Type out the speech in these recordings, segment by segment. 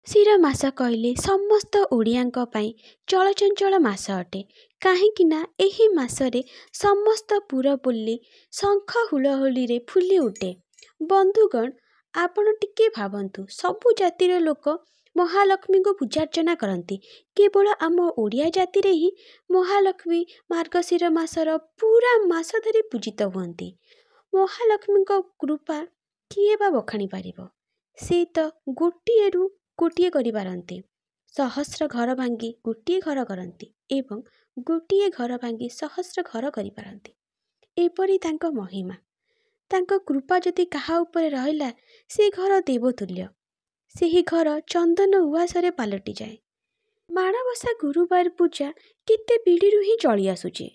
ଶିର ମାସ କହିଲେ ସମସ୍ତ ଓଡ଼ିଆଙ୍କ ପାଇଁ ଚଳଚଞ୍ଚଳ ମାସ ଅଟେ। କାହିଁକିନା ଏହି ମାସରେ ସମସ୍ତ ପୁରପଲ୍ଲୀ ଶଙ୍ଖ ହୁଳହୁଳିରେ ଫୁଲି ଉଠେ। ବନ୍ଧୁଗଣ, ଆପଣ ଟିକେ ଭାବନ୍ତୁ, ସବୁ ଜାତିର ଲୋକ ମହାଲକ୍ଷ୍ମୀଙ୍କୁ ପୂଜାର୍ଚ୍ଚନା କରନ୍ତି। କେବଳ ଆମ ଓଡ଼ିଆ ଜାତିରେ ହିଁ ମହାଲକ୍ଷ୍ମୀ ମାର୍ଗଶିର ମାସର ପୁରା ମାସ ଧରି ପୂଜିତ ହୁଅନ୍ତି। ମହାଲକ୍ଷ୍ମୀଙ୍କ କୃପା କିଏ ବା ବଖାଣି ପାରିବ? ସେ ତ ଗୋଟିଏରୁ ଗୋଟିଏ କରିପାରନ୍ତି। ସହସ୍ର ଘର ଭାଙ୍ଗି ଗୋଟିଏ ଘର କରନ୍ତି ଏବଂ ଗୋଟିଏ ଘର ଭାଙ୍ଗି ସହସ୍ର ଘର କରିପାରନ୍ତି। ଏପରି ତାଙ୍କ ମହିମା। ତାଙ୍କ କୃପା ଯଦି କାହା ଉପରେ ରହିଲା, ସେ ଘର ଦେବତୁଲ୍ୟ। ସେହି ଘର ଚନ୍ଦନ ଉଆସରେ ପାଲଟିଯାଏ। ମାଣବସା ଗୁରୁବାର ପୂଜା କେତେ ପିଢ଼ିରୁ ହିଁ ଚଳି ଆସୁଛି।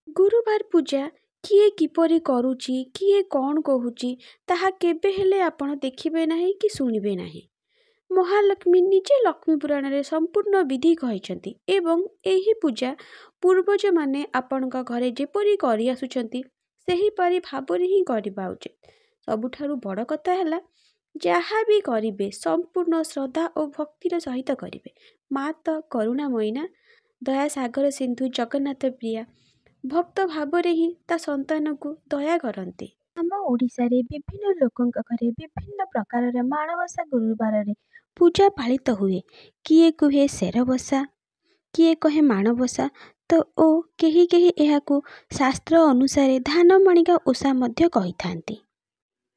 ଗୁରୁବାର ପୂଜା କିଏ କିପରି କରୁଛି, କିଏ କ'ଣ କହୁଛି, ତାହା କେବେ ହେଲେ ଆପଣ ଦେଖିବେ ନାହିଁ କି ଶୁଣିବେ ନାହିଁ। ମହାଲକ୍ଷ୍ମୀ ନିଜେ ଲକ୍ଷ୍ମୀ ପୁରାଣରେ ସମ୍ପୂର୍ଣ୍ଣ ବିଧି କହିଛନ୍ତି ଏବଂ ଏହି ପୂଜା ପୂର୍ବଜମାନେ ଆପଣଙ୍କ ଘରେ ଯେପରି କରିଆସୁଛନ୍ତି ସେହିପରି ଭାବରେ ହିଁ କରିବା ଉଚିତ। ସବୁଠାରୁ ବଡ଼ କଥା ହେଲା, ଯାହା ବି କରିବେ ସମ୍ପୂର୍ଣ୍ଣ ଶ୍ରଦ୍ଧା ଓ ଭକ୍ତିର ସହିତ କରିବେ। ମା ତ କରୁଣାମୟୀ ନା, ଦୟାସାଗର ସିନ୍ଧୁ ଜଗନ୍ନାଥ ପ୍ରିୟା ଭକ୍ତ ଭାବରେ ହିଁ ତା ସନ୍ତାନକୁ ଦୟା କରନ୍ତି। ଆମ ଓଡ଼ିଶାରେ ବିଭିନ୍ନ ଲୋକଙ୍କ ଘରେ ବିଭିନ୍ନ ପ୍ରକାରର ମାଣବସା ଗୁରୁବାରରେ ପୂଜା ପାଳିତ ହୁଏ। କିଏ କୁହେ ଶେରବସା, କିଏ କହେ ମାଣବସା ଓ କେହି କେହି ଏହାକୁ ଶାସ୍ତ୍ର ଅନୁସାରେ ଧାନମାଣିକା ଓଷା ମଧ୍ୟ କହିଥାନ୍ତି।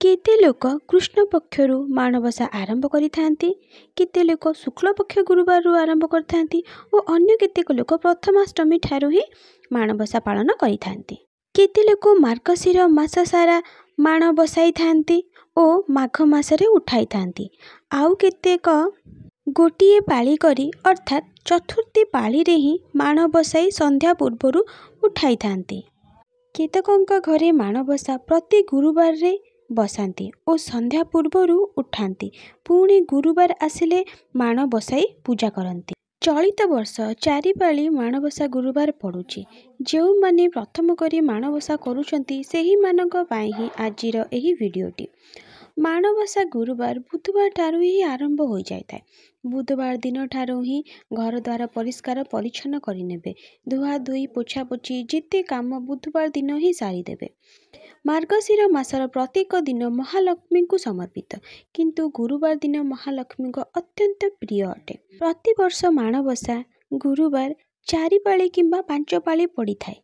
କେତେ ଲୋକ କୃଷ୍ଣ ପକ୍ଷରୁ ମାଣବସା ଆରମ୍ଭ କରିଥାନ୍ତି, କେତେ ଲୋକ ଶୁକ୍ଳପକ୍ଷ ଗୁରୁବାରରୁ ଆରମ୍ଭ କରିଥାନ୍ତି ଓ ଅନ୍ୟ କେତେକ ଲୋକ ପ୍ରଥମାଷ୍ଟମୀ ଠାରୁ ହିଁ ମାଣବସା ପାଳନ କରିଥାନ୍ତି। କେତେ ଲୋକ ମାର୍ଗଶିର ମାସ ସାରା ମାଣ ବସାଇଥାନ୍ତି ଓ ମାଘ ମାସରେ ଉଠାଇଥାନ୍ତି। ଆଉ କେତେକ ଗୋଟିଏ ପାଳି କରି ଅର୍ଥାତ୍ ଚତୁର୍ଥୀ ପାଳିରେ ହିଁ ମାଣ ବସାଇ ସନ୍ଧ୍ୟା ପୂର୍ବରୁ ଉଠାଇଥାନ୍ତି। କେତେକଙ୍କ ଘରେ ମାଣବସା ପ୍ରତି ଗୁରୁବାରରେ ବସାନ୍ତି ଓ ସନ୍ଧ୍ୟା ପୂର୍ବରୁ ଉଠାନ୍ତି। ପୁଣି ଗୁରୁବାର ଆସିଲେ ମାଣ ବସାଇ ପୂଜା କରନ୍ତି। ଚଳିତ ବର୍ଷ 4 ପାଳି ମାଣବସା ଗୁରୁବାର ପଡ଼ୁଛି। ଯେଉଁମାନେ ପ୍ରଥମ କରି ମାଣବସା କରୁଛନ୍ତି ସେହିମାନଙ୍କ ପାଇଁ ହିଁ ଆଜିର ଏହି ଭିଡ଼ିଓଟି। ମାଣବସା ଗୁରୁବାର ବୁଧବାର ଠାରୁ ହିଁ ଆରମ୍ଭ ହୋଇଯାଇଥାଏ। ବୁଧବାର ଦିନଠାରୁ ହିଁ ଘରଦ୍ୱାର ପରିଷ୍କାର ପରିଚ୍ଛନ୍ନ କରିନେବେ। ଧୁଆଧୋଇ ପୋଛାପୋଛି ଯେତେ କାମ ବୁଧବାର ଦିନ ହିଁ ସାରିଦେବେ। ମାର୍ଗଶିର ମାସର ପ୍ରତ୍ୟେକ ଦିନ ମହାଲକ୍ଷ୍ମୀଙ୍କୁ ସମର୍ପିତ, କିନ୍ତୁ ଗୁରୁବାର ଦିନ ମହାଲକ୍ଷ୍ମୀଙ୍କ ଅତ୍ୟନ୍ତ ପ୍ରିୟ ଅଟେ। ପ୍ରତିବର୍ଷ ମାଣବସା ଗୁରୁବାର 4 ପାଳି କିମ୍ବା 5 ପାଳି ପଡ଼ିଥାଏ,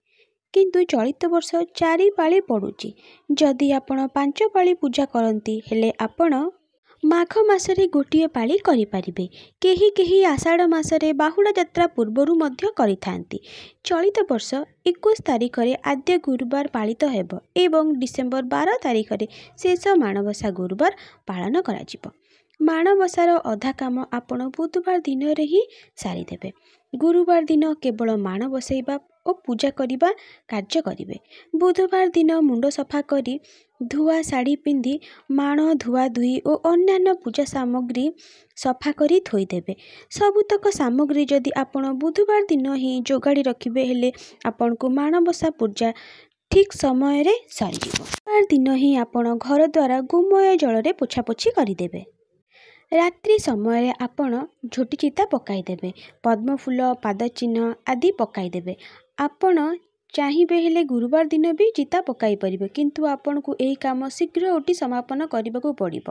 କିନ୍ତୁ ଚଳିତ ବର୍ଷ 4 ପାଳି ପଡ଼ୁଛି। ଯଦି ଆପଣ 5 ପାଳି ପୂଜା କରନ୍ତି ହେଲେ ଆପଣ ମାଘ ମାସରେ ଗୋଟିଏ ପାଳି କରିପାରିବେ। କେହି କେହି ଆଷାଢ଼ ମାସରେ ବାହୁଡ଼ା ଯାତ୍ରା ପୂର୍ବରୁ ମଧ୍ୟ କରିଥାନ୍ତି। ଚଳିତ ବର୍ଷ 21 ତାରିଖରେ ଆଦ୍ୟ ଗୁରୁବାର ପାଳିତ ହେବ ଏବଂ ଡିସେମ୍ବର 12 ତାରିଖରେ ଶେଷ ମାଣବସା ଗୁରୁବାର ପାଳନ କରାଯିବ। ମାଣବସାର ଅଧା କାମ ଆପଣ ବୁଧବାର ଦିନରେ ହିଁ ସାରିଦେବେ। ଗୁରୁବାର ଦିନ କେବଳ ମାଣ ବସାଇବା ଓ ପୂଜା କରିବା କାର୍ଯ୍ୟ କରିବେ। ବୁଧବାର ଦିନ ମୁଣ୍ଡ ସଫା କରି ଧୁଆ ଶାଢ଼ୀ ପିନ୍ଧି ମାଣ ଧୁଆଧୋଇ ଓ ଅନ୍ୟାନ୍ୟ ପୂଜା ସାମଗ୍ରୀ ସଫା କରି ଥୋଇଦେବେ। ସବୁତକ ସାମଗ୍ରୀ ଯଦି ଆପଣ ବୁଧବାର ଦିନ ହିଁ ଯୋଗାଡ଼ି ରଖିବେ ହେଲେ ଆପଣଙ୍କୁ ମାଣବସା ପୂଜା ଠିକ୍ ସମୟରେ ସରିଯିବ। ବୁଧବାର ଦିନ ହିଁ ଆପଣ ଘରଦ୍ୱାର ଗୋମୟ ଜଳରେ ପୋଛାପୋଛି କରିଦେବେ। ରାତ୍ରି ସମୟରେ ଆପଣ ଝୋଟି ଚିତା ପକାଇଦେବେ। ପଦ୍ମଫୁଲ, ପାଦଚିହ୍ନ ଆଦି ପକାଇଦେବେ। ଆପଣ ଚାହିଁବେ ହେଲେ ଗୁରୁବାର ଦିନ ବି ଚିତା ପକାଇ ପାରିବେ, କିନ୍ତୁ ଆପଣଙ୍କୁ ଏହି କାମ ଶୀଘ୍ର ଉଠି ସମାପନ କରିବାକୁ ପଡ଼ିବ।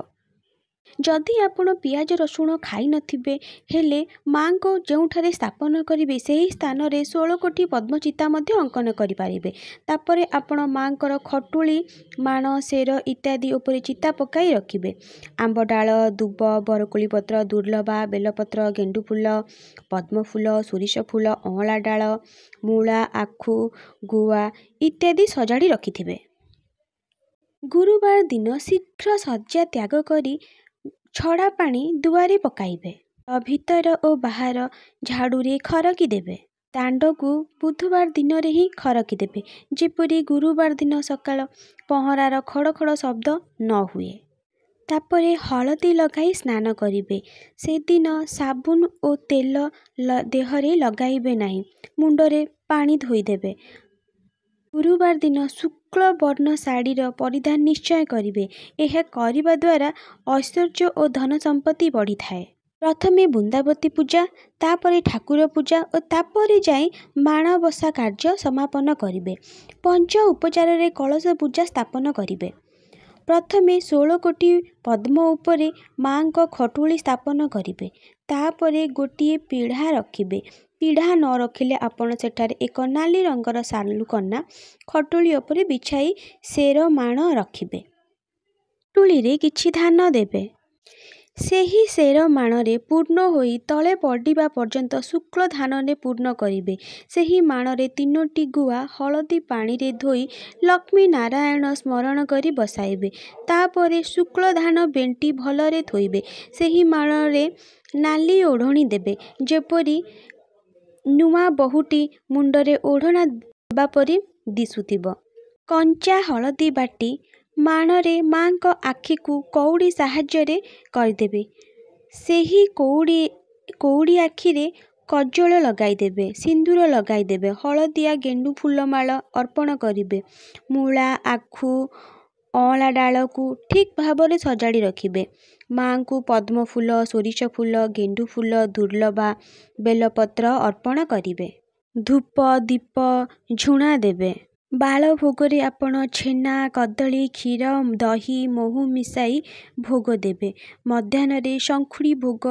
ଯଦି ଆପଣ ପିଆଜ ରସୁଣ ଖାଇନଥିବେ ହେଲେ ମା'ଙ୍କୁ ଯେଉଁଠାରେ ସ୍ଥାପନ କରିବେ ସେହି ସ୍ଥାନରେ 16 କୋଟି ପଦ୍ମଚିତା ମଧ୍ୟ ଅଙ୍କନ କରିପାରିବେ। ତାପରେ ଆପଣ ମା'ଙ୍କର ଖଟୁଳି, ମାଣ, ସେର ଇତ୍ୟାଦି ଉପରେ ଚିତା ପକାଇ ରଖିବେ। ଆମ୍ବଡାଳ, ଦୁବ, ବରକୋଳି ପତ୍ର, ଦୁର୍ଲଭା, ବେଲପତ୍ର, ଗେଣ୍ଡୁଫୁଲ, ପଦ୍ମଫୁଲ, ସୋରିଷ ଫୁଲ, ଅଁଳା ଡାଳ, ମୂଳା, ଆଖୁ, ଗୁଆ ଇତ୍ୟାଦି ସଜାଡ଼ି ରଖିଥିବେ। ଗୁରୁବାର ଦିନ ଶୀଘ୍ର ଶଯ୍ୟା ତ୍ୟାଗ କରି ଛଡ଼ା ପାଣି ଦୁଆରେ ପକାଇବେ। ଭିତର ଓ ବାହାର ଝାଡ଼ୁରେ ଖରକି ଦେବେ। ଦାଣ୍ଡକୁ ବୁଧବାର ଦିନରେ ହିଁ ଖରକି ଦେବେ, ଯେପରି ଗୁରୁବାର ଦିନ ସକାଳ ପହଁରାର ଖଡ଼ ଖଡ଼ ଶବ୍ଦ ନ ହୁଏ। ତାପରେ ହଳଦୀ ଲଗାଇ ସ୍ନାନ କରିବେ। ସେଦିନ ସାବୁନ ଓ ତେଲ ଦେହରେ ଲଗାଇବେ ନାହିଁ। ମୁଣ୍ଡରେ ପାଣି ଧୋଇଦେବେ। ଗୁରୁବାର ଦିନ ଶୁକ୍ଳ ବର୍ଣ୍ଣ ଶାଢ଼ୀର ପରିଧାନ ନିଶ୍ଚୟ କରିବେ। ଏହା କରିବା ଦ୍ୱାରା ଐଶ୍ୱର୍ଯ୍ୟ ଓ ଧନ ସମ୍ପତ୍ତି ବଢ଼ିଥାଏ। प्रथमे बृंदावती पूजा, तापरे ठाकुर पूजा और तापरे जाई माणबसा कार्य समापन करिवे। पंच उपचार रे कलश पूजा स्थापन करिवे। प्रथमे 16 कोटी पद्म उपरे माँ को खटुली स्थापन करिवे। तापरे गोटिए पीढ़ा रखिबे। पीढ़ा न रखिले आपण सेठारे एक नाली रंगर सालुकना खटुली उपरे बिछाई सेर माण रखिबे। खटुली रे किछि धान देबे। ସେହି ସେର ମାଣରେ ପୂର୍ଣ୍ଣ ହୋଇ ତଳେ ପଡ଼ିବା ପର୍ଯ୍ୟନ୍ତ ଶୁକ୍ଳ ଧାନରେ ପୂର୍ଣ୍ଣ କରିବେ। ସେହି ମାଣରେ 3ଟି ଗୁଆ ହଳଦୀ ପାଣିରେ ଧୋଇ ଲକ୍ଷ୍ମୀ ନାରାୟଣ ସ୍ମରଣ କରି ବସାଇବେ। ତାପରେ ଶୁକ୍ଳ ଧାନ ବେଣ୍ଟି ଭଲରେ ଧୋଇବେ। ସେହି ମାଣରେ ନାଲି ଓଢ଼ଣି ଦେବେ, ଯେପରି ନୂଆ ବୋହୂଟି ମୁଣ୍ଡରେ ଓଢ଼ଣା ଦେବା ପରି ଦିଶୁଥିବ। କଞ୍ଚା ହଳଦୀ ବାଟି ମାଣରେ ମାଙ୍କ ଆଖିକୁ କଉଡ଼ି ସାହାଯ୍ୟରେ କରିଦେବେ। ସେହି କଉଡ଼ି ଆଖିରେ କଜଳ ଲଗାଇଦେବେ, ସିନ୍ଦୁର ଲଗାଇଦେବେ। ହଳଦିଆ ଗେଣ୍ଡୁ ଫୁଲମାଳ ଅର୍ପଣ କରିବେ। ମୂଳା, ଆଖୁ, ଅଁଳା ଡାଳକୁ ଠିକ୍ ଭାବରେ ସଜାଡ଼ି ରଖିବେ। ମାଙ୍କୁ ପଦ୍ମଫୁଲ, ସୋରିଷ ଫୁଲ, ଗେଣ୍ଡୁ ଫୁଲ, ଦୁର୍ଲଭା ବେଲପତ୍ର ଅର୍ପଣ କରିବେ। ଧୂପ, ଦୀପ, ଝୁଣା ଦେବେ। ବାଳ ଭୋଗରେ ଆପଣ ଛେନା, କଦଳୀ, କ୍ଷୀର, ଦହି, ମହୁ ମିଶାଇ ଭୋଗ ଦେବେ। ମଧ୍ୟାହ୍ନରେ ଶଙ୍ଖୁଡ଼ି ଭୋଗ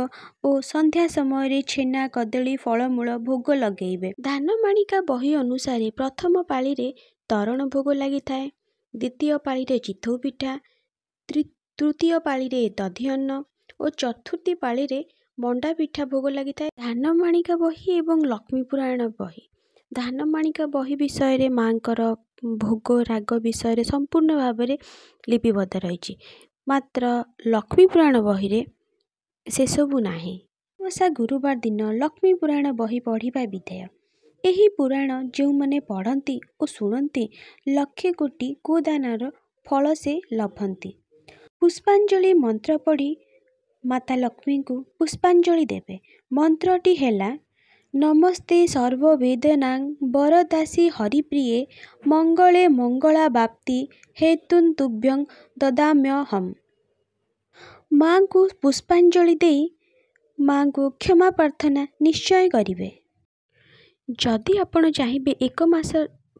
ଓ ସନ୍ଧ୍ୟା ସମୟରେ ଛେନା, କଦଳୀ, ଫଳମୂଳ ଭୋଗ ଲଗାଇବେ। ଧାନମାଣିକା ବହି ଅନୁସାରେ ପ୍ରଥମ ପାଳିରେ ତରଣ ଭୋଗ ଲାଗିଥାଏ, ଦ୍ୱିତୀୟ ପାଳିରେ ଚିତଉ ପିଠା, ତୃତୀୟ ପାଳିରେ ଦଧିଅନ୍ନ ଓ ଚତୁର୍ଥୀ ପାଳିରେ ମଣ୍ଡା ପିଠା ଭୋଗ ଲାଗିଥାଏ। ଧାନମାଣିକା ବହି ଏବଂ ଲକ୍ଷ୍ମୀ ପୁରାଣ ବହି। ଧାନମାଣିକା ବହି ବିଷୟରେ ମାଙ୍କର ଭୋଗ ରାଗ ବିଷୟରେ ସମ୍ପୂର୍ଣ୍ଣ ଭାବରେ ଲିପିବଦ୍ଧ ରହିଛି। ମାତ୍ର ଲକ୍ଷ୍ମୀ ପୁରାଣ ବହିରେ ସେସବୁ ନାହିଁ। ଓଷା ଗୁରୁବାର ଦିନ ଲକ୍ଷ୍ମୀ ପୁରାଣ ବହି ପଢ଼ିବା ବିଧେୟ। ଏହି ପୁରାଣ ଯେଉଁମାନେ ପଢ଼ନ୍ତି ଓ ଶୁଣନ୍ତି ଲକ୍ଷେ କୋଟି ଗୋଦାନର ଫଳ ସେ ଲଭନ୍ତି। ପୁଷ୍ପାଞ୍ଜଳି ମନ୍ତ୍ର ପଢ଼ି ମାତା ଲକ୍ଷ୍ମୀଙ୍କୁ ପୁଷ୍ପାଞ୍ଜଳି ଦେବେ। ମନ୍ତ୍ରଟି ହେଲା ନମସ୍ତେ ସର୍ବବେଦନାଂ ବରଦାସୀ ହରିପ୍ରିୟେ ମଙ୍ଗଳେ ମଙ୍ଗଳାବାପ୍ତି ହେତୁଂ ତୁଭ୍ୟଂ ଦଦାମ୍ୟହମ୍। ମାଙ୍କୁ ପୁଷ୍ପାଞ୍ଜଳି ଦେଇ ମାଙ୍କୁ କ୍ଷମା ପ୍ରାର୍ଥନା ନିଶ୍ଚୟ କରିବେ। ଯଦି ଆପଣ ଚାହିଁବେ 1 ମାସ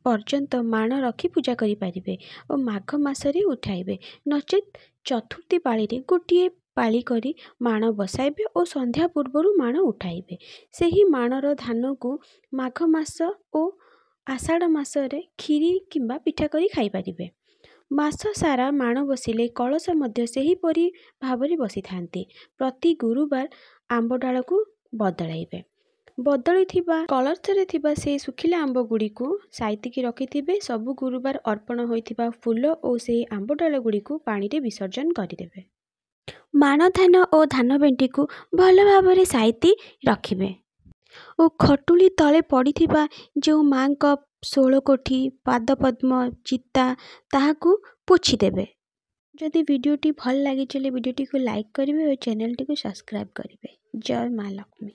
ପର୍ଯ୍ୟନ୍ତ ମାଣ ରଖି ପୂଜା କରିପାରିବେ ଓ ମାଘ ମାସରେ ଉଠାଇବେ। ନଚେତ୍ ଚତୁର୍ଥୀ ପାଳିରେ ଗୋଟିଏ ପାଳି କରି ମାଣ ବସାଇବେ ଓ ସନ୍ଧ୍ୟା ପୂର୍ବରୁ ମାଣ ଉଠାଇବେ। ସେହି ମାଣର ଧାନକୁ ମାଘ ମାସ ଓ ଆଷାଢ଼ ମାସରେ କ୍ଷୀରି କିମ୍ବା ପିଠା କରି ଖାଇପାରିବେ। ମାସ ସାରା ମାଣ ବସିଲେ କଳସ ମଧ୍ୟ ସେହିପରି ଭାବରେ ବସିଥାନ୍ତି। ପ୍ରତି ଗୁରୁବାର ଆମ୍ବ ଡାଳକୁ ବଦଳାଇବେ। ବଦଳିଥିବା କଳସରେ ଥିବା ସେହି ଶୁଖିଲା ଆମ୍ବ ଗୁଡ଼ିକୁ ସାଇତିକି ରଖିଥିବେ। ସବୁ ଗୁରୁବାର ଅର୍ପଣ ହୋଇଥିବା ଫୁଲ ଓ ସେହି ଆମ୍ବ ଡାଳ ଗୁଡ଼ିକୁ ପାଣିରେ ବିସର୍ଜନ କରିଦେବେ। ମାଣ ଧାନ ଓ ଧାନ ବେଣ୍ଟିକୁ ଭଲ ଭାବରେ ସାଇତି ରଖିବେ ଓ ଖଟୁଲି ତଳେ ପଡ଼ିଥିବା ଯେଉଁ ମାଙ୍କ 16 କୋଠି ପାଦପଦ୍ମ ଚିତା ତାହାକୁ ପୋଛିଦେବେ। ଯଦି ଭିଡ଼ିଓଟି ଭଲ ଲାଗିଥିଲେ ଭିଡ଼ିଓଟିକୁ ଲାଇକ୍ କରିବେ ଓ ଚ୍ୟାନେଲଟିକୁ ସବସ୍କ୍ରାଇବ୍ କରିବେ। ଜୟ ମା ଲକ୍ଷ୍ମୀ।